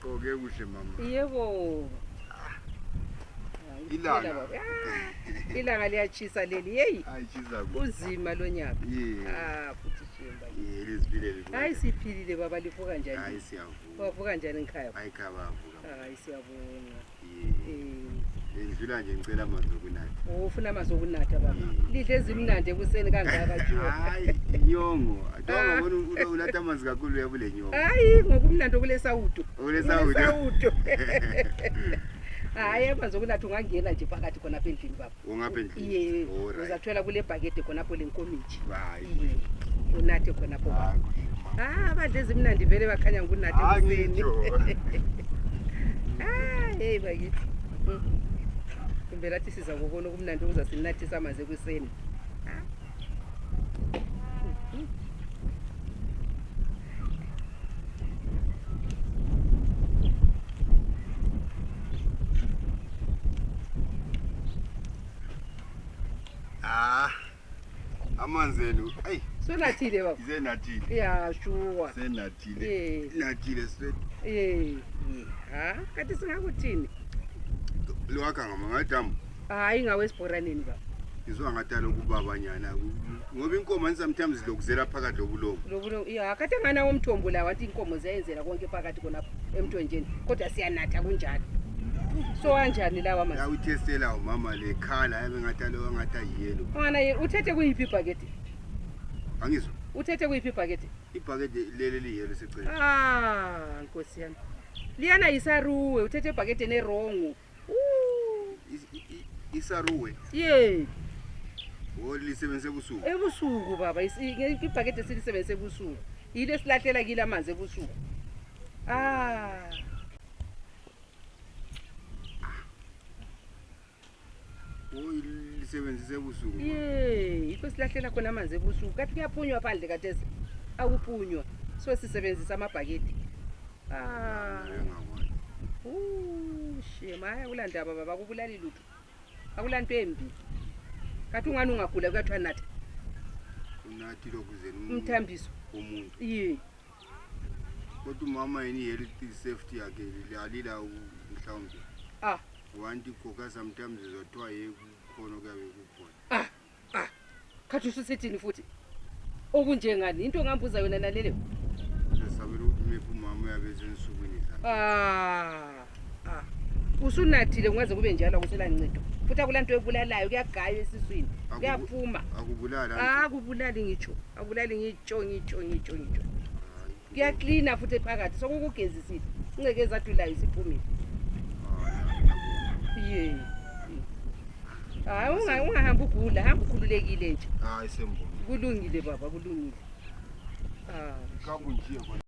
Ugqoke kuhle mama. Yebo. Ilanga. Ilanga liyachisa leli. Hey. Ayitshisa Uzima lonyaka. Futhi shemba. Lesiphilele. Hayi siphilile baba livuka kanjani? Hayi siyavuka. Wavuka kanjani ekhaya? Hayi khaya bavuka. Hayi siyabonga. Ngidlula nje ngicela amanzi okunatha. Ufuna amanzi okunatha baba. Lidle ezimnandi ekuseni kangaka jiwa. Hayi inyongo. Atonga unatha amanzi kakhulu uyabule nyongo. Hayi ngokumnandi okulesawudo. Okulesawudo. Hayi amanzi okunatha ungangena nje phakathi khona apha endlini baba. Ungapha endlini. Iye. Uzathola kule bhakede khona apho lenkomitshi. Hayi. Unathe khona apho baba. Abadle ezimnandi vele bakhanya ngunathe ekuseni. Hey bakithi. Kumbelathi siza kubona okumnandi okuzasinathisa amanzi ekuseni. Amanzelu. Hey. Sonathile baba. Izenathile. Yeah, sure. Senathile. Nathile straight. Kanti singakuthini? Lwakha ngamangadam. Hayi ngawesibhoraneni baba. Izwa ngathala ukubabanyana ngoba inkomo sometimes lokuzela phakathi lobulomo. Kade ngana womthombo la wathi inkomo ziyenzela konke phakathi khonapho emthonjeni kodwa siyanatha kunjalo. So kanjani lawa manje? Uyithestela umama le khala yabe ngathalo wangatha yelo. Ngana uthethe kuyiphi ibhakede? Angizwa. Uthethe kuyiphi ibhakede? Ibhakede leli liyelo secela. Nkosi yami. Liyana yisaruwe uthethe ibhakede nerongo. Isaruwe. Yeah. Lisebenze ebusuku. Ebusuku baba ibhakede silisebenze ebusuku. Yile silahlela kile amanzi ebusuku. Lisebenzise ebusuku. Yikho silahlela khona amanzi ebusuku. Kathi kuyaphunywa phandle kathesi. Akuphunywa. So sisebenzisa amabhakede. Shema akulanda baba kubulali lutho. Akulanto embi. Kathi ungani ungagula kuyathiwa natha. Unathi lokuzeni umthambiso umuntu. Kodwa umama yini health safety yakhe alila mhlawumbe. Wanti koka sometimes izothiwa khona kuyabe kukhona. Khathi usithini futhi? Okunjengani into ongambuza yona nalele? Sesabela ukuthi maybe umama uyabeze ensukwini zakhe. Usunathile ungaze kube njalo akusela ncedo. Futhi akulanto ebulalayo kuyagaya esiswini. Kuyaphuma. Akubulala. Akubulali ngitsho. Akubulali ngitsho. Kuyacleana futhi phakathi sokukugezisile. Inceke zathulayo isiphumile. Ungahamba ugula, hamba ukhululekile nje. Hayi sembona. Kulungile baba, kulungile. Kakunje